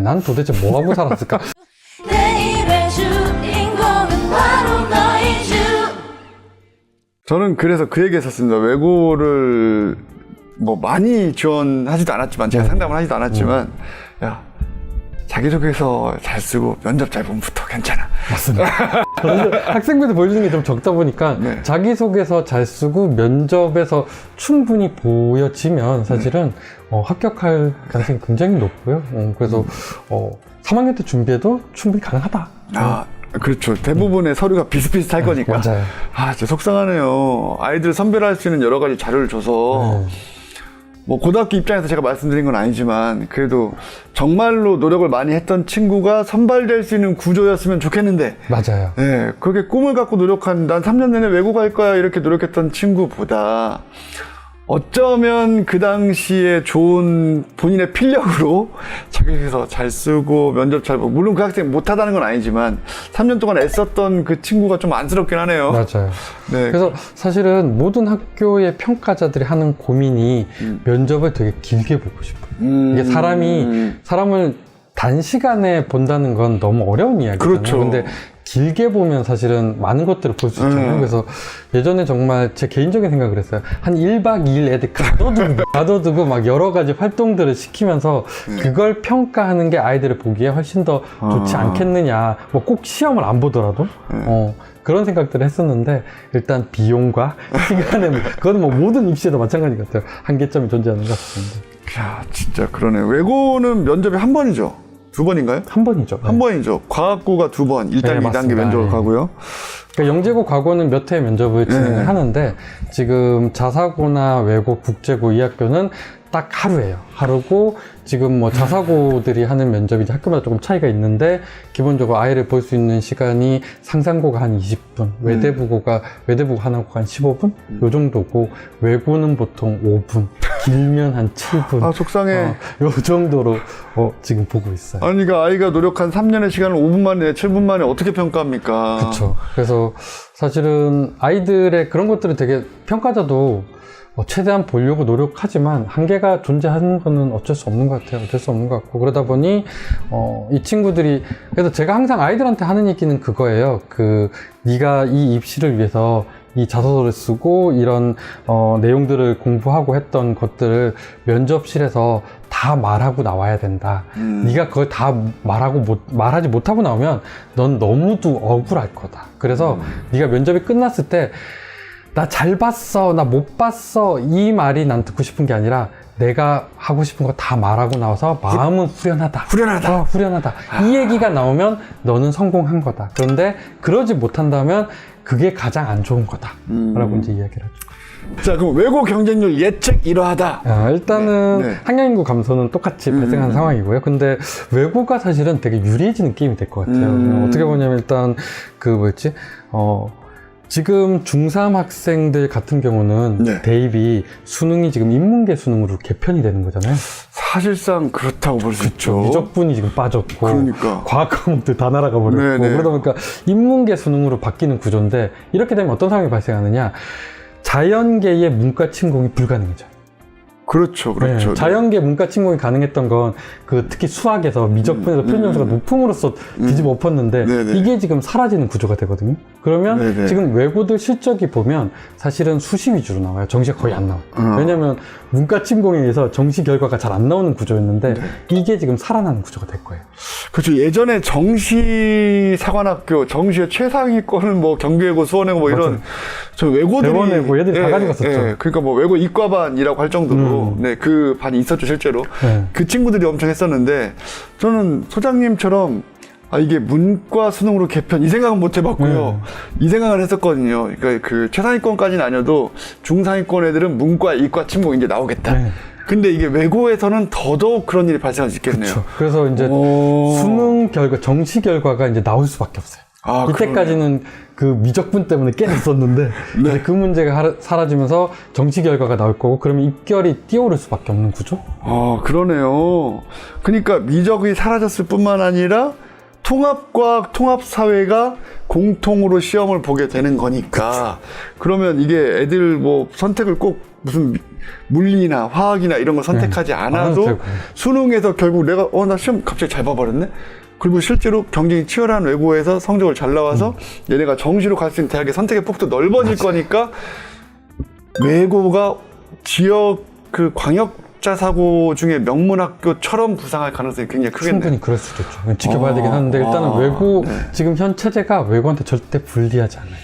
난 도대체 뭐하고 살았을까? 내일의 주인공은 바로 너이죠. 저는 그래서 그 얘기 했었습니다. 외고를 뭐 많이 지원하지도 않았지만, 제가 상담을 하지도 않았지만, 야, 자기소개서 잘 쓰고 면접 잘 보면부터 괜찮아. 맞습니다. 그런데 학생부에서 보여주는 게 좀 적다 보니까 네. 자기소개서 잘 쓰고 면접에서 충분히 보여지면 사실은 합격할 가능성이 굉장히 높고요. 그래서 3학년 때 준비해도 충분히 가능하다. 아, 그렇죠. 대부분의 서류가 비슷비슷할 거니까. 맞아요. 아, 진짜 속상하네요. 아이들 선별할 수 있는 여러 가지 자료를 줘서, 뭐, 고등학교 입장에서 제가 말씀드린 건 아니지만, 그래도 정말로 노력을 많이 했던 친구가 선발될 수 있는 구조였으면 좋겠는데, 맞아요. 예, 그렇게 꿈을 갖고 노력한, 난 3년 내내 외고 갈 거야, 이렇게 노력했던 친구보다, 어쩌면 그 당시에 좋은 본인의 필력으로 자기소개서 잘 쓰고 면접 잘 보고, 물론 그 학생이 못하다는 건 아니지만 3년 동안 애썼던 그 친구가 좀 안쓰럽긴 하네요. 맞아요. 네. 그래서 사실은 모든 학교의 평가자들이 하는 고민이 면접을 되게 길게 보고 싶어요. 이게 사람을 단시간에 본다는 건 너무 어려운 이야기잖아요. 그렇죠. 근데 길게 보면 사실은 많은 것들을 볼 수 있잖아요. 그래서 예전에 정말 제 개인적인 생각을 했어요. 한 1박 2일 애들 가둬두고 막 여러 가지 활동들을 시키면서 그걸 평가하는 게 아이들을 보기에 훨씬 더 좋지 않겠느냐. 뭐 꼭 시험을 안 보더라도. 그런 생각들을 했었는데 일단 비용과 시간에 그건 뭐 모든 입시에도 마찬가지 같아요. 한계점이 존재하는 것 같습니다. 야, 진짜 그러네. 외고는 면접이 한 번이죠? 두 번인가요? 한 번이죠. 한 번이죠. 과학고가 두 번, 1단계, 네, 2단계 맞습니다. 면접을 예. 가고요. 그러니까 영재고 과고는 몇 회 면접을 진행을 하는데 지금 자사고나 외고, 국제고 이 학교는 딱 하루예요. 하루고 지금 뭐 자사고들이 하는 면접이 이제 학교마다 조금 차이가 있는데 기본적으로 아이를 볼 수 있는 시간이 상상고가 한 20분, 외대부 하나고가 한 15분 요 정도고 외고는 보통 5분, 길면 한 7분. 아, 속상해. 요 정도로 지금 보고 있어요. 아니, 그러니까 아이가 노력한 3년의 시간을 5분 만에, 7분 만에 어떻게 평가합니까? 그렇죠. 그래서 사실은 아이들의 그런 것들을 되게 평가자도 최대한 보려고 노력하지만 한계가 존재하는 거는 어쩔 수 없는 것 같아요. 어쩔 수 없는 것 같고 그러다 보니 이 친구들이 그래서 제가 항상 아이들한테 하는 얘기는 그거예요. 네가 이 입시를 위해서 이 자소서를 쓰고 이런 내용들을 공부하고 했던 것들을 면접실에서 다 말하고 나와야 된다. 네가 그걸 다 말하지 못하고 나오면 넌 너무도 억울할 거다. 그래서 네가 면접이 끝났을 때 나 잘 봤어, 나 못 봤어 이 말이 난 듣고 싶은 게 아니라 내가 하고 싶은 거 다 말하고 나와서 마음은 후련하다. 후련하다. 이 얘기가 나오면 너는 성공한 거다. 그런데 그러지 못한다면 그게 가장 안 좋은 거다. 라고 이제 이야기를 하죠. 자, 그럼 외고 경쟁률 예측 이러하다. 일단은 네. 학년인구 감소는 똑같이 발생한 상황이고요. 근데 외고가 사실은 되게 유리해지는 게임이 될 것 같아요. 어떻게 보냐면 일단 지금 중3 학생들 같은 경우는 네. 대입이 수능이 지금 인문계 수능으로 개편이 되는 거잖아요. 사실상 그렇다고 볼 수 있죠. 미적분이 지금 빠졌고 그러니까. 과학 과목들 다 날아가 버렸고 네네. 그러다 보니까 인문계 수능으로 바뀌는 구조인데 이렇게 되면 어떤 상황이 발생하느냐 자연계의 문과 침공이 불가능해져요. 그렇죠. 네, 자연계 문과 침공이 가능했던 건 특히 수학에서 미적분에서 표현 점수가 높음으로써 뒤집어 엎었는데 네네. 이게 지금 사라지는 구조가 되거든요. 그러면 네네. 지금 외고들 실적이 보면 사실은 수시 위주로 나와요. 정시가 거의 안 나와요. 왜냐하면 문과 침공에 의해서 정시 결과가 잘 안 나오는 구조였는데 이게 지금 살아나는 구조가 될 거예요. 그렇죠. 예전에 정시 사관학교, 정시의 최상위권은 뭐 경기외고, 수원외고 뭐 이런 저 외고들이 대원외고 얘들이 다 가져갔었죠. 그러니까 뭐 외고 이과반이라고 할 정도로 그 반이 있었죠 실제로. 네. 그 친구들이 엄청 했었는데 저는 소장님처럼 이게 문과 수능으로 개편 이 생각은 못 해봤고요. 이 생각을 했었거든요. 그러니까 그 최상위권까지는 아니어도 중상위권 애들은 문과, 이과 침공 이제 나오겠다. 네. 근데 이게 외고에서는 더더욱 그런 일이 발생할 수 있겠네요. 그렇죠. 그래서 이제 수능 결과, 정시 결과가 이제 나올 수밖에 없어요. 이때까지는 그 미적분 때문에 깨졌었는데 이제 그 문제가 사라지면서 정시 결과가 나올 거고 그러면 입결이 뛰어오를 수밖에 없는 구조? 그러네요. 그러니까 미적이 사라졌을 뿐만 아니라 통합과학, 통합사회가 공통으로 시험을 보게 되는 거니까 그러면 이게 애들 뭐 선택을 꼭 무슨 물리나 화학이나 이런 거 선택하지 않아도 되고. 수능에서 결국 내가 나 시험 갑자기 잘 봐버렸네. 그리고 실제로 경쟁이 치열한 외고에서 성적을 잘 나와서 얘네가 정시로 갈 수 있는 대학의 선택의 폭도 넓어질 거니까 외고가 지역 그 광역자 사고 중에 명문학교처럼 부상할 가능성이 굉장히 크겠네요. 충분히 그럴 수도 있죠. 지켜봐야 되긴 하는데 일단은 외고 지금 현 체제가 외고한테 절대 불리하지 않아요.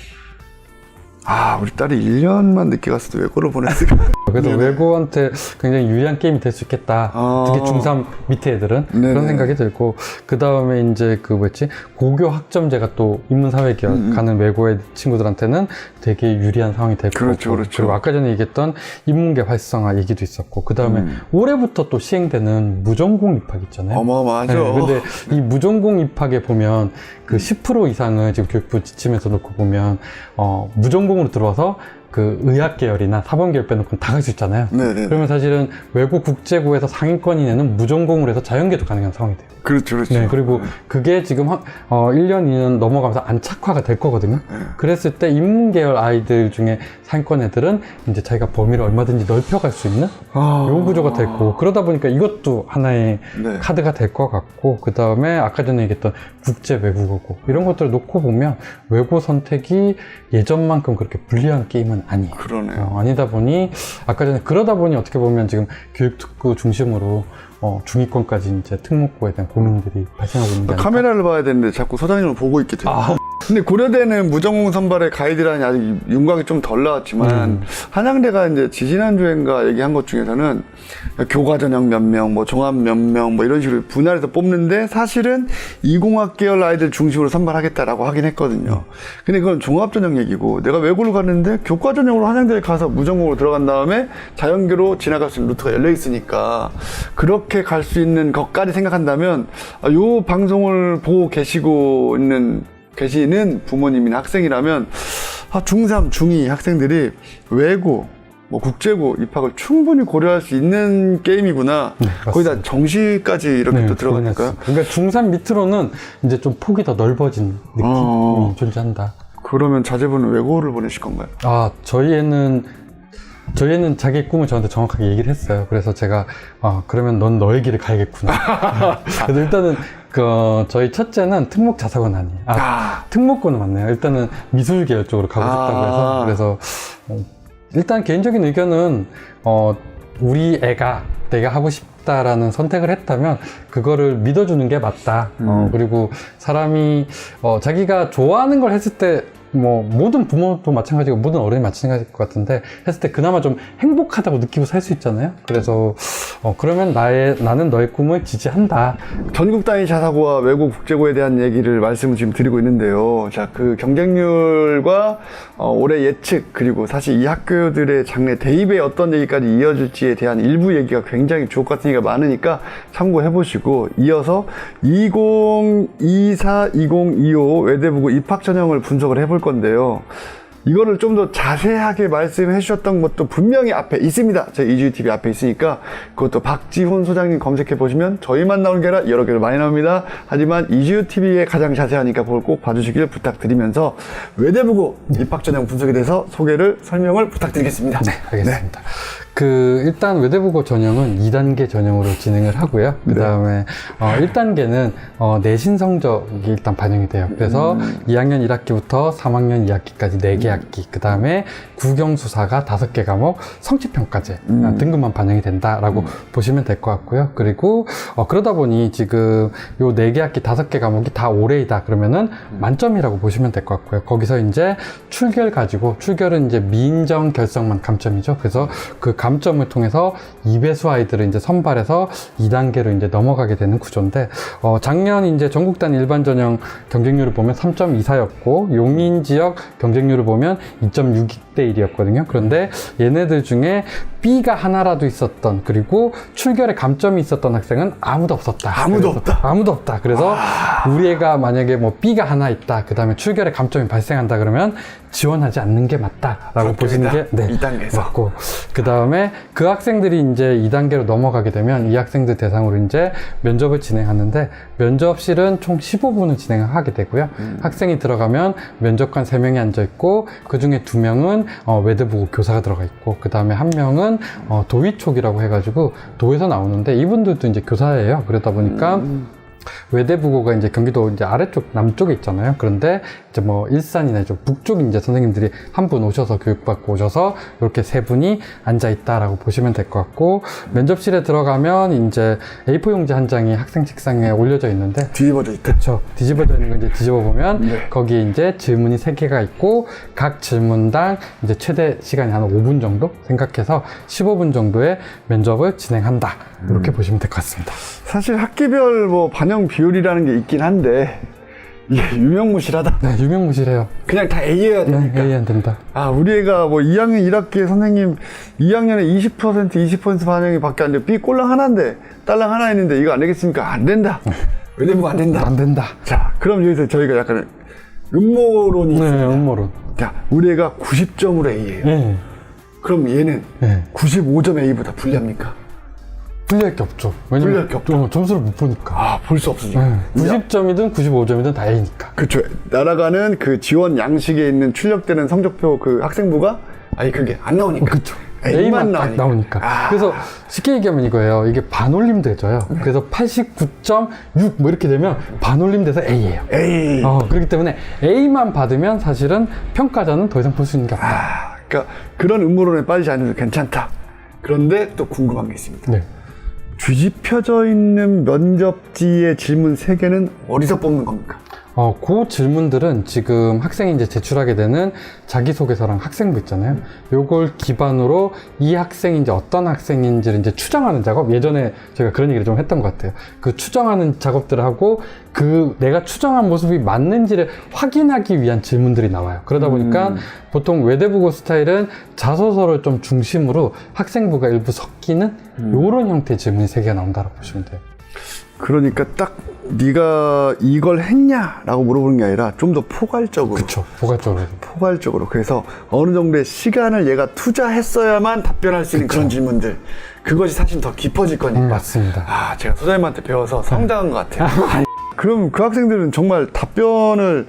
우리 딸이 1년만 늦게 갔어도 외고를 보냈을까? 그래서 외고한테 굉장히 유리한 게임이 될 수 있겠다. 특히 중3 밑에 애들은 네네. 그런 생각이 들고 그 다음에 이제 그 뭐였지 고교 학점제가 또 인문사회계열 가는 외고의 친구들한테는 되게 유리한 상황이 될 거고 그렇죠, 그렇죠. 그리고 아까 전에 얘기했던 인문계 활성화 얘기도 있었고 그 다음에 올해부터 또 시행되는 무전공 입학 있잖아요. 어마어마하죠. 네, 근데 이 무전공 입학에 보면 그 10% 이상을 지금 교육부 지침에서 놓고 보면 무전공으로 들어와서 그 의학 계열이나 사범 계열 빼놓고 다 갈 수 있잖아요. 네네. 그러면 사실은 외고 국제고에서 상위권인 애는 무전공으로 해서 자연계도 가능한 상황이 돼요. 그렇죠, 그렇죠. 네, 그리고 그게 지금 1년, 2년 넘어가면서 안착화가 될 거거든요. 그랬을 때 인문계열 아이들 중에 상위권 애들은 이제 자기가 범위를 얼마든지 넓혀갈 수 있는 요 구조가 될 거고 그러다 보니까 이것도 하나의 네. 카드가 될 것 같고 그 다음에 아까 전에 얘기했던 국제 외국어고 이런 것들을 놓고 보면 외고 선택이 예전만큼 그렇게 불리한 게임은 아니에요. 그러네요. 아니다 보니 아까 전에 그러다 보니 어떻게 보면 지금 교육특구 중심으로 중위권까지 이제 특목고에 대한 고민들이 발생하고 있는 게 아닐까. 카메라를 봐야 되는데 자꾸 소장님을 보고 있게 돼요. 근데 고려대는 무전공 선발의 가이드라인이 아직 윤곽이 좀 덜 나왔지만 한양대가 이제 지지난주엔가 얘기한 것 중에서는 교과 전형 몇 명, 뭐 종합 몇 명, 뭐 이런 식으로 분할해서 뽑는데 사실은 이공학 계열 아이들 중심으로 선발하겠다라고 하긴 했거든요. 근데 그건 종합 전형 얘기고 내가 외고를 갔는데 교과 전형으로 한양대에 가서 무전공으로 들어간 다음에 자연계로 지나갈 수 있는 루트가 열려 있으니까 그렇게 갈 수 있는 것까지 생각한다면 요 방송을 보고 계시는 부모님이나 학생이라면 중3, 중2 학생들이 외고, 뭐 국제고 입학을 충분히 고려할 수 있는 게임이구나. 거기다 정시까지 이렇게 또 들어가니까요. 그러니까 중3 밑으로는 이제 좀 폭이 더 넓어진 느낌이 존재한다. 그러면 자제분은 외고를 보내실 건가요? 저희는 자기 꿈을 저한테 정확하게 얘기를 했어요. 그래서 제가 그러면 넌 너의 길을 가야겠구나. 그래서 일단은 저희 첫째는 특목 자사고는 아니에요. 특목고는 맞네요. 일단은 미술 계열 쪽으로 가고 싶다고 해서 그래서 일단 개인적인 의견은 우리 애가 내가 하고 싶다라는 선택을 했다면 그거를 믿어주는 게 맞다. 그리고 사람이 자기가 좋아하는 걸 했을 때 뭐 모든 부모도 마찬가지고 모든 어른이 마찬가지일 것 같은데 했을 때 그나마 좀 행복하다고 느끼고 살 수 있잖아요. 그래서 그러면 나는 너의 꿈을 지지한다. 전국 단위 자사고와 외고 국제고에 대한 얘기를 말씀을 지금 드리고 있는데요. 자, 그 경쟁률과 올해 예측 그리고 사실 이 학교들의 장래 대입에 어떤 얘기까지 이어질지에 대한 일부 얘기가 굉장히 주옥 같은 얘기가 많으니까 참고해 보시고 이어서 2024, 2025 외대부고 입학 전형을 분석을 해볼 건데요. 이거를 좀 더 자세하게 말씀해 주셨던 것도 분명히 앞에 있습니다. 저희 이주TV 앞에 있으니까 그것도 박지훈 소장님 검색해 보시면 저희만 나오는 게 아니라 여러 개로 많이 나옵니다. 하지만 이주TV에 가장 자세하니까 그걸 꼭 봐주시길 부탁드리면서 외대부고 입학 전형 분석에 대해서 설명을 부탁드리겠습니다. 네, 알겠습니다. 일단 외대부고 전형은 2단계 전형으로 진행을 하고요. 그 다음에 1단계는 내신 성적이 일단 반영이 돼요. 그래서 2학년 1학기부터 3학년 2학기까지 4개 학기, 그 다음에 국영수사가 5개 과목, 성취평가제 등급만 반영이 된다라고 보시면 될 것 같고요. 그리고 그러다 보니 지금 요 4개 학기 5개 과목이 다 올해이다 그러면은 만점이라고 보시면 될 것 같고요. 거기서 이제 출결은 이제 미인정 결성만 감점이죠. 그래서 그 감점을 통해서 2배수 아이들을 이제 선발해서 2단계로 이제 넘어가게 되는 구조인데, 작년 이제 전국 단위 일반 전형 경쟁률을 보면 3.24였고, 용인 지역 경쟁률을 보면 2.6대 1이었거든요. 그런데 얘네들 중에 B가 하나라도 있었던, 그리고 출결에 감점이 있었던 학생은 아무도 없었다. 아무도 그래서 없다. 아무도 없다. 그래서 우리 애가 만약에 뭐 B가 하나 있다, 그 다음에 출결에 감점이 발생한다 그러면 지원하지 않는 게 맞다라고 보시는 게 이 단계에서. 맞고, 그 다음에 그 학생들이 이제 2단계로 넘어가게 되면 이 학생들 대상으로 이제 면접을 진행하는데, 면접실은 총 15분을 진행을 하게 되고요. 학생이 들어가면 면접관 3명이 앉아 있고, 그 중에 2명은 외대부고 교사가 들어가 있고, 그 다음에 1명은 도위촉이라고 해가지고 도에서 나오는데, 이분들도 이제 교사예요. 그러다 보니까 외대부고가 이제 경기도 이제 아래쪽 남쪽에 있잖아요. 그런데 이제 뭐 일산이나 좀 북쪽 이제 선생님들이 한 분 오셔서 교육받고 오셔서 이렇게 3분이 앉아 있다라고 보시면 될 것 같고, 면접실에 들어가면 이제 A4 용지 한 장이 학생 책상에 올려져 있는데, 뒤집어져 있다. 그렇죠. 뒤집어져 있는 거 이제 뒤집어 보면 네. 거기에 이제 질문이 3개가 있고, 각 질문당 이제 최대 시간이 한 5분 정도 생각해서 15분 정도의 면접을 진행한다. 이렇게 보시면 될 것 같습니다. 사실 학기별 뭐 반영 비율이라는 게 있긴 한데 이게 유명무실하다. 네, 유명무실해요. 그냥 다 A여야 네, 되니까. A 안 된다. 아, 우리 애가 뭐 2학년 1학기에 선생님 2학년에 20% 반영이 밖에 안 돼. B 꼴랑 하나인데 딸랑 하나 있는데 이거 안 되겠습니까? 안 된다. 외대부고 안 된다. 안 된다. 자, 그럼 여기서 저희가 약간 음모론이 네, 있습니다. 음모론. 자, 우리 애가 90점으로 A예요. 네. 그럼 얘는 네. 95점 A보다 불리합니까? 불리할 게 없죠. 왜냐면 불리할 게 없다. 점수를 못 보니까. 아, 볼 수 없으니까. 네. 90점이든 95점이든 다 A니까. 그쵸. 날아가는 그 지원 양식에 있는 출력되는 성적표 그 학생부가 아니 그게 안 나오니까. 그쵸. A만 딱 나오니까. 아. 그래서 쉽게 얘기하면 이거예요. 이게 반올림 되져요. 그래서 89.6 뭐 이렇게 되면 반올림 돼서 A예요. A. 그렇기 때문에 A만 받으면 사실은 평가자는 더 이상 볼 수 있는 게 없다. 아, 그러니까 그런 음모론에 빠지지 않아도 괜찮다. 그런데 또 궁금한 게 있습니다. 네. 뒤집혀져 있는 면접지의 질문 3개는 어디서 뽑는 겁니까? 그 질문들은 지금 학생이 이제 제출하게 되는 자기소개서랑 학생부 있잖아요. 요걸 기반으로 이 학생이 이제 어떤 학생인지를 이제 추정하는 작업, 예전에 제가 그런 얘기를 좀 했던 것 같아요. 그 추정하는 작업들을 하고 그 내가 추정한 모습이 맞는지를 확인하기 위한 질문들이 나와요. 그러다 보니까 보통 외대부고 스타일은 자소서를 좀 중심으로 학생부가 일부 섞이는 요런 형태의 질문이 3개가 나온다고 보시면 돼요. 그러니까 딱 네가 이걸 했냐라고 물어보는 게 아니라 좀 더 포괄적으로. 그쵸, 포괄적으로. 포괄적으로. 그래서 어느 정도의 시간을 얘가 투자했어야만 답변할 수 있는 그런 질문들. 그것이 사실 더 깊어질 거니까. 맞습니다. 아, 제가 소장님한테 배워서 성장한 것 같아요. 그럼 그 학생들은 정말 답변을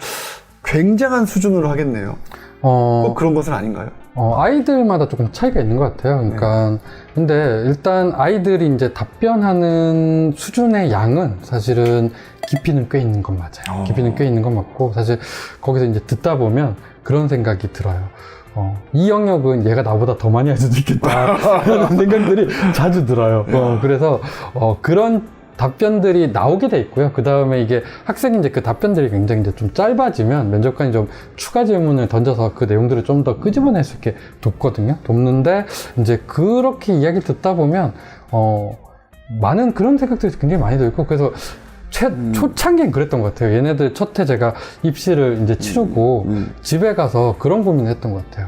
굉장한 수준으로 하겠네요. 꼭 그런 것은 아닌가요? 아이들마다 조금 차이가 있는 것 같아요. 그러니까, 근데 일단 아이들이 이제 답변하는 수준의 양은 사실은 깊이는 꽤 있는 건 맞아요. 깊이는 꽤 있는 건 맞고, 사실 거기서 이제 듣다 보면 그런 생각이 들어요. 이 영역은 얘가 나보다 더 많이 할 수도 있겠다. 그런 생각들이 자주 들어요. 그래서, 그런 답변들이 나오게 돼 있고요. 그 다음에 이게 학생이 이제 그 답변들이 굉장히 이제 좀 짧아지면 면접관이 좀 추가 질문을 던져서 그 내용들을 좀 더 끄집어낼 수 있게 돕거든요. 돕는데 이제 그렇게 이야기를 듣다 보면, 많은 그런 생각들이 굉장히 많이 들고, 그래서 초창기엔 그랬던 것 같아요. 얘네들 첫 해 제가 입시를 이제 치르고 집에 가서 그런 고민을 했던 것 같아요.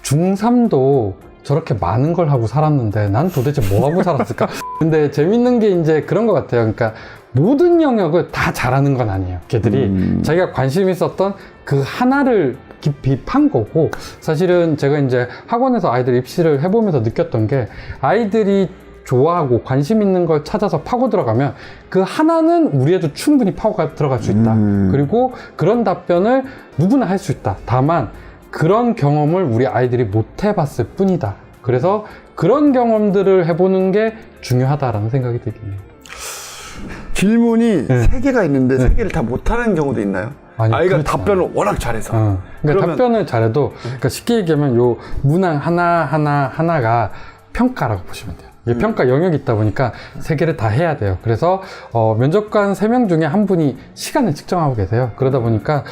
중3도 저렇게 많은 걸 하고 살았는데 난 도대체 뭐 하고 살았을까? 근데 재밌는 게 이제 그런 것 같아요. 그러니까 모든 영역을 다 잘하는 건 아니에요. 걔들이 자기가 관심 있었던 그 하나를 깊이 판 거고, 사실은 제가 이제 학원에서 아이들 입시를 해보면서 느꼈던 게, 아이들이 좋아하고 관심 있는 걸 찾아서 파고 들어가면 그 하나는 우리 애도 충분히 파고 들어갈 수 있다. 그리고 그런 답변을 누구나 할 수 있다. 다만 그런 경험을 우리 아이들이 못 해봤을 뿐이다. 그래서 그런 경험들을 해보는 게 중요하다라는 생각이 들긴 해요. 질문이 3개가 있는데 3개를 다 못하는 경우도 있나요? 아니, 아이가 답변을 워낙 잘해서. 그러니까 그러면 답변을 잘해도, 그러니까 쉽게 얘기하면 요 문항 하나가 평가라고 보시면 돼요. 이게 평가 영역이 있다 보니까 3개를 다 해야 돼요. 그래서 면접관 3명 중에 한 분이 시간을 측정하고 계세요. 그러다 보니까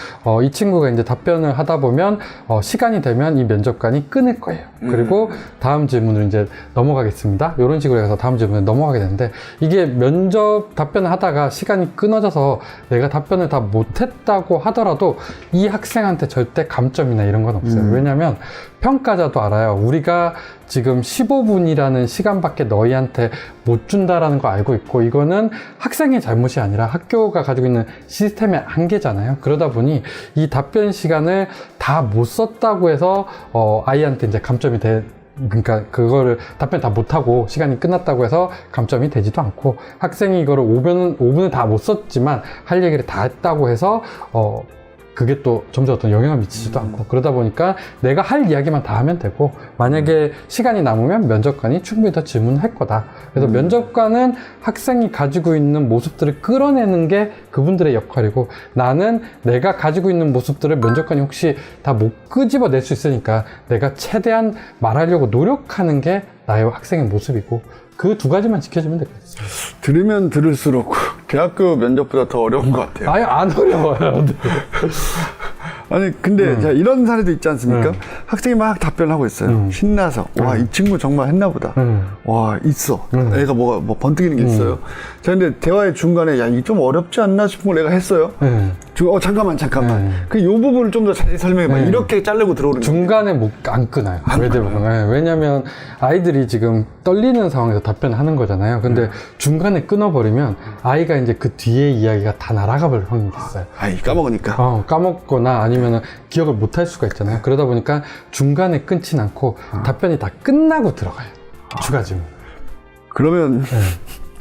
이 친구가 이제 답변을 하다 보면 시간이 되면 이 면접관이 끊을 거예요. 그리고 다음 질문으로 이제 넘어가겠습니다. 이런 식으로 해서 다음 질문에 넘어가게 되는데, 이게 면접 답변을 하다가 시간이 끊어져서 내가 답변을 다 못했다고 하더라도 이 학생한테 절대 감점이나 이런 건 없어요. 왜냐하면 평가자도 알아요. 우리가 지금 15분이라는 시간밖에 너희한테 못 준다라는 거 알고 있고, 이거는 학생의 잘못이 아니라 학교가 가지고 있는 시스템의 한계잖아요. 그러다 보니 이 답변 시간을 다 못 썼다고 해서 아이한테 이제 감점이 그러니까 그거를 답변 다 못하고 시간이 끝났다고 해서 감점이 되지도 않고, 학생이 이거를 5분을 다 못 썼지만 할 얘기를 다 했다고 해서 그게 또 점점 어떤 영향을 미치지도 않고, 그러다 보니까 내가 할 이야기만 다 하면 되고, 만약에 시간이 남으면 면접관이 충분히 더 질문을 할 거다. 그래서 면접관은 학생이 가지고 있는 모습들을 끌어내는 게 그분들의 역할이고, 나는 내가 가지고 있는 모습들을 면접관이 혹시 다 못 끄집어낼 수 있으니까 내가 최대한 말하려고 노력하는 게 나의 학생의 모습이고, 그 두 가지만 지켜주면 되겠어요. 들으면 들을수록 대학교 면접보다 더 어려운 것 같아요. 아예 안 어려워요. 아니 근데 자, 이런 사례도 있지 않습니까? 학생이 막 답변을 하고 있어요. 신나서 와, 이 친구 정말 했나 보다. 와, 있어. 애가 뭐 번뜩이는 게 있어요. 자, 근데 대화의 중간에 야, 이게 좀 어렵지 않나 싶은 걸 내가 했어요. 잠깐만. 그 요 부분을 좀 더 자세히 설명해 봐. 이렇게 자르고 들어오는 거예요. 중간에 안 끊어요. 왜냐면 아이들이 지금 떨리는 상황에서 답변을 하는 거잖아요. 근데 중간에 끊어버리면 아이가 이제 그 뒤에 이야기가 다 날아가 버릴 확률이 있어요. 아이, 까먹으니까. 까먹거나 아니면 기억을 못 할 수가 있잖아요. 그러다 보니까 중간에 끊진 않고 답변이 다 끝나고 들어가요. 추가 질문. 그러면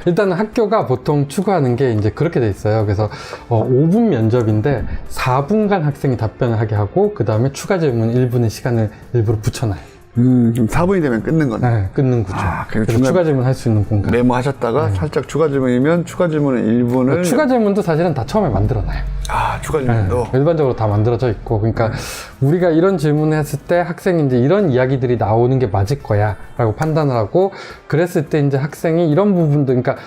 일단 학교가 보통 추구하는 게 이제 그렇게 돼 있어요. 그래서 5분 면접인데 4분간 학생이 답변을 하게 하고, 그 다음에 추가 질문 1분의 시간을 일부러 붙여놔요. 그럼 4분이 되면 끊는 거네. 네, 끊는 구조. 그래서 그래서 추가 질문 할 수 있는 공간. 메모하셨다가 살짝 추가 질문이면 추가 질문은 1분을. 추가 질문도 사실은 다 처음에 만들어놔요. 추가 질문도. 일반적으로 다 만들어져 있고, 그러니까 우리가 이런 질문을 했을 때 학생이 이제 이런 이야기들이 나오는 게 맞을 거야 라고 판단을 하고, 그랬을 때 이제 학생이 이런 부분들, 그러니까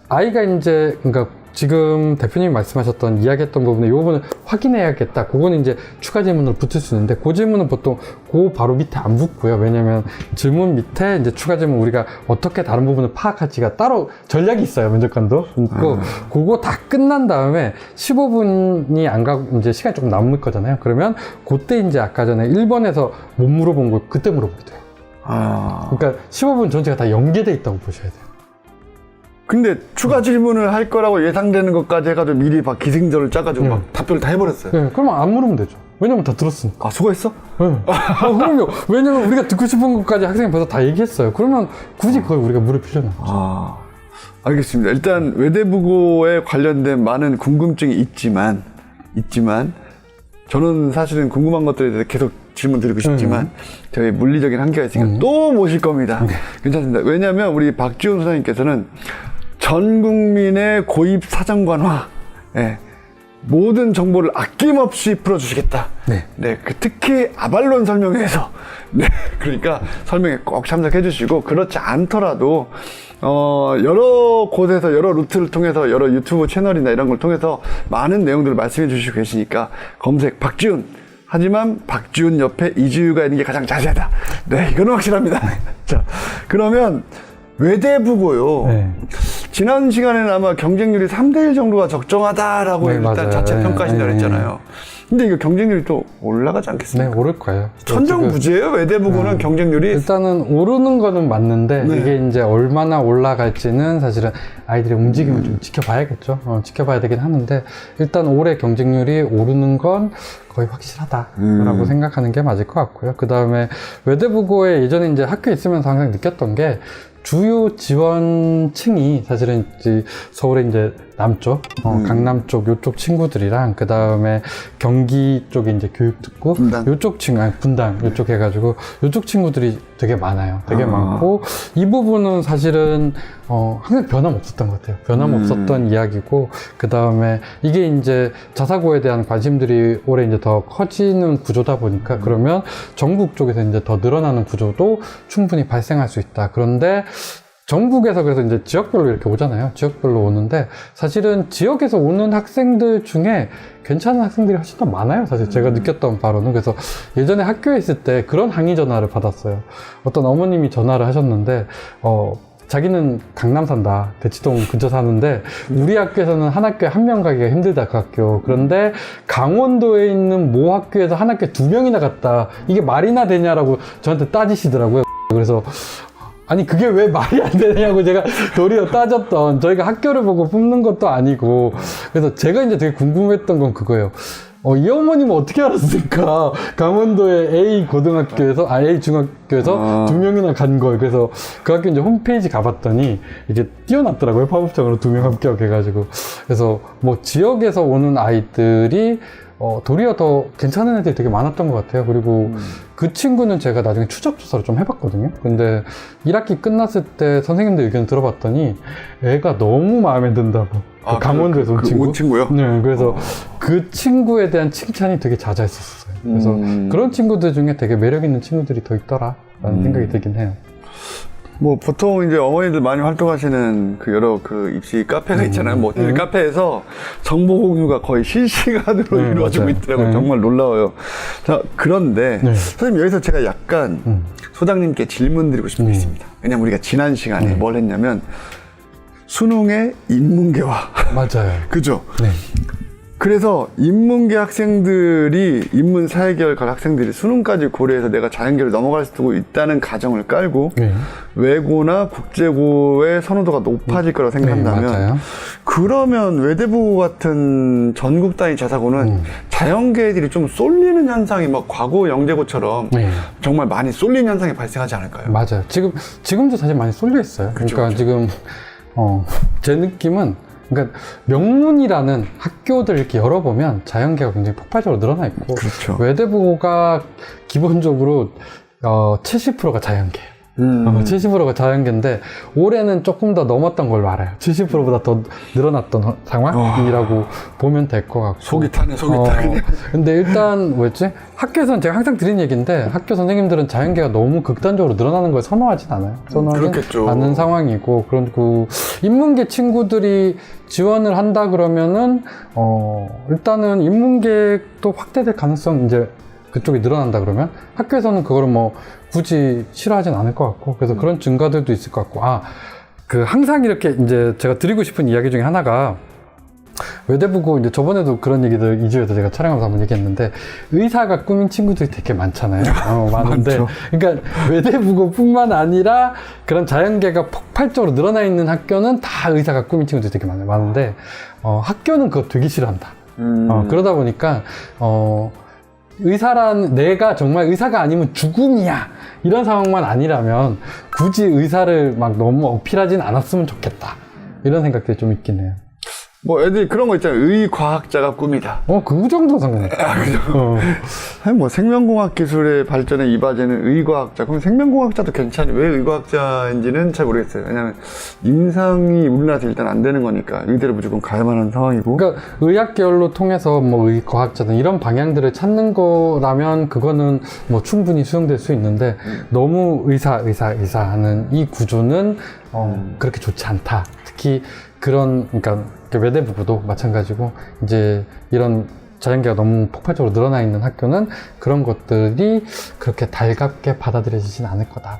아이가 이제, 그러니까 지금 대표님이 말씀하셨던 이야기했던 부분에 이 부분을 확인해야겠다. 그거는 이제 추가 질문으로 붙을 수 있는데, 그 질문은 보통 그 바로 밑에 안 붙고요. 왜냐면 질문 밑에 이제 추가 질문 우리가 어떻게 다른 부분을 파악할지가 따로 전략이 있어요. 면접관도. 있고, 그거 다 끝난 다음에 15분이 안 가고 이제 시간이 조금 남을 거잖아요. 그러면 그때 이제 아까 전에 1번에서 못 물어본 걸 그때 물어보게 돼요. 그러니까 15분 전체가 다 연계돼 있다고 보셔야 돼요. 근데 추가 질문을 할 거라고 예상되는 것까지 해가지고 미리 막 기승전을 짜가지고 막 답변을 다 해버렸어요. 네, 그러면 안 물으면 되죠. 왜냐면 다 들었으니까. 수고했어? 네. 그럼요. 왜냐면 우리가 듣고 싶은 것까지 학생이 벌써 다 얘기했어요. 그러면 굳이 그걸 우리가 물을 필요는 없죠. 알겠습니다. 일단 외대부고에 관련된 많은 궁금증이 있지만 저는 사실은 궁금한 것들에 대해서 계속 질문 드리고 싶지만 저희 물리적인 한계가 있으니까 또 모실 겁니다. 괜찮습니다. 왜냐하면 우리 박지훈 소장님께서는 전 국민의 고입 사정관화, 모든 정보를 아낌없이 풀어주시겠다. 특히 아발론 설명회에서, 그러니까 설명회 꼭 참석해 주시고, 그렇지 않더라도, 여러 곳에서, 여러 루트를 통해서, 여러 유튜브 채널이나 이런 걸 통해서 많은 내용들을 말씀해 주시고 계시니까, 검색 박지훈. 하지만 박지훈 옆에 이주유가 있는 게 가장 자세하다. 이거는 확실합니다. 자, 그러면 외대부고요. 지난 시간에는 아마 경쟁률이 3대1 정도가 적정하다라고 일단 맞아요. 자체 평가하신다고 했잖아요. 근데 이거 경쟁률이 또 올라가지 않겠습니까? 네, 오를 거예요. 천정부지예요. 외대부고는 경쟁률이. 일단은 오르는 거는 맞는데 이게 이제 얼마나 올라갈지는 사실은 아이들의 움직임을 좀 지켜봐야겠죠. 지켜봐야 되긴 하는데, 일단 올해 경쟁률이 오르는 건 거의 확실하다라고 생각하는 게 맞을 것 같고요. 그 다음에 외대부고에 예전에 이제 학교에 있으면서 항상 느꼈던 게, 주요 지원층이 사실은 이제 서울의 이제 남쪽, 강남 쪽 요쪽 친구들이랑, 그 다음에 경기 쪽에 이제 교육 듣고 요쪽 분당 요쪽 해가지고 요쪽 친구들이 되게 많아요. 되게 많고, 이 부분은 사실은 항상 변함없었던 것 같아요. 변함없었던 이야기고, 그 다음에 이게 이제 자사고에 대한 관심들이 올해 이제 더 커지는 구조다 보니까, 그러면 전국 쪽에서 이제 더 늘어나는 구조도 충분히 발생할 수 있다. 그런데 전국에서 그래서 이제 지역별로 이렇게 오잖아요. 지역별로 오는데, 사실은 지역에서 오는 학생들 중에 괜찮은 학생들이 훨씬 더 많아요. 사실 제가 느꼈던 바로는. 그래서 예전에 학교에 있을 때 그런 항의 전화를 받았어요. 어떤 어머님이 전화를 하셨는데, 자기는 강남 산다. 대치동 근처 사는데, 우리 학교에서는 한 학교에 한 명 가기가 힘들다, 그 학교. 그런데 강원도에 있는 모 학교에서 한 학교에 2명이나 갔다. 이게 말이나 되냐라고 저한테 따지시더라고요. 그래서 아니 그게 왜 말이 안 되냐고 제가 도리어 따졌던, 저희가 학교를 보고 뽑는 것도 아니고, 그래서 제가 이제 되게 궁금했던 건 그거예요. 이 어머님은 어떻게 알았을까? 강원도의 A 고등학교에서, A 중학교에서 2명이나 간 걸. 그래서 그 학교 이제 홈페이지 가봤더니 이게 띄워놨더라고요. 팝업장으로 2명 합격해가지고. 그래서 뭐 지역에서 오는 아이들이 도리어 더 괜찮은 애들이 되게 많았던 것 같아요. 그리고 그 친구는 제가 나중에 추적조사를 좀 해봤거든요. 근데 1학기 끝났을 때 선생님들 의견 들어봤더니 애가 너무 마음에 든다고. 그 강원도에서 온 친구. 그 친구요? 네, 그래서 그 친구에 대한 칭찬이 되게 잦았었어요. 그래서 그런 친구들 중에 되게 매력 있는 친구들이 더 있더라라는 생각이 들긴 해요. 뭐 보통 이제 어머니들 많이 활동하시는 그 여러 그 입시 카페가 있잖아요. 뭐 카페에서 정보 공유가 거의 실시간으로 네, 이루어지고 맞아요. 있더라고요. 네. 정말 놀라워요. 자, 그런데 네. 선생님 여기서 제가 약간 소장님께 질문 드리고 싶은 게 있습니다. 왜냐면 우리가 지난 시간에 뭘 했냐면 수능의 인문계와 맞아요. 그죠? 네. 그래서 인문계 학생들이 인문 사회계열 갈 학생들이 수능까지 고려해서 내가 자연계를 넘어갈 수 있다는 가정을 깔고 네. 외고나 국제고의 선호도가 높아질 거라고 생각한다면 맞아요. 그러면 외대부 같은 전국 단위 자사고는 자연계들이 좀 쏠리는 현상이 막 과거 영재고처럼 네. 정말 많이 쏠리는 현상이 발생하지 않을까요? 맞아요. 지금도 사실 많이 쏠려 있어요. 그러니까 그쵸. 지금 제 느낌은, 그러니까 명문이라는 학교들 이렇게 열어보면 자연계가 굉장히 폭발적으로 늘어나 있고, 그렇죠. 외대부가 기본적으로 70%가 자연계예요. 70%가 자연계인데 올해는 조금 더 넘었던 걸로 알아요. 70%보다 더 늘어났던 상황이라고 보면 될 것 같고. 속이 타네, 속이 타네. 근데 일단 뭐였지? 학교에서는 제가 항상 드린 얘기인데 학교 선생님들은 자연계가 너무 극단적으로 늘어나는 걸 선호하진 않아요. 선호하진 그렇겠죠. 않는 상황이고, 그리고 인문계 친구들이 지원을 한다 그러면은 일단은 인문계도 확대될 가능성, 이제 그쪽이 늘어난다 그러면 학교에서는 그거를 뭐 굳이 싫어하진 않을 것 같고, 그래서 그런 증가들도 있을 것 같고, 그 항상 이렇게 이제 제가 드리고 싶은 이야기 중에 하나가, 외대부고 이제 저번에도 그런 얘기들 2주에도 제가 촬영하면서 한번 얘기했는데, 의사가 꾸민 친구들이 되게 많잖아요. 많은데, 많죠. 그러니까 외대부고뿐만 아니라 그런 자연계가 폭발적으로 늘어나 있는 학교는 다 의사가 꾸민 친구들이 되게 많은데, 학교는 그거 되게 싫어한다. 그러다 보니까 의사란, 내가 정말 의사가 아니면 죽음이야, 이런 상황만 아니라면 굳이 의사를 막 너무 어필하진 않았으면 좋겠다, 이런 생각들이 좀 있긴 해요. 뭐 애들이 그런 거 있잖아요. 의과학자가 꿈이다. 그 정도 상관없어. 그죠? 아니, 뭐 생명공학 기술의 발전에 이바지는 의과학자. 그럼 생명공학자도 괜찮이. 왜 의과학자인지는 잘 모르겠어요. 왜냐면 임상이 우리나라에서 일단 안 되는 거니까 의대를 무조건 가야만 하는 상황이고. 그러니까 의학 계열로 통해서 뭐 의과학자든 이런 방향들을 찾는 거라면 그거는 뭐 충분히 수용될 수 있는데, 너무 의사 하는 이 구조는 그렇게 좋지 않다. 특히 그러니까 외대부고도 마찬가지고, 이제 이런 자연계가 너무 폭발적으로 늘어나 있는 학교는 그런 것들이 그렇게 달갑게 받아들여지진 않을 거다.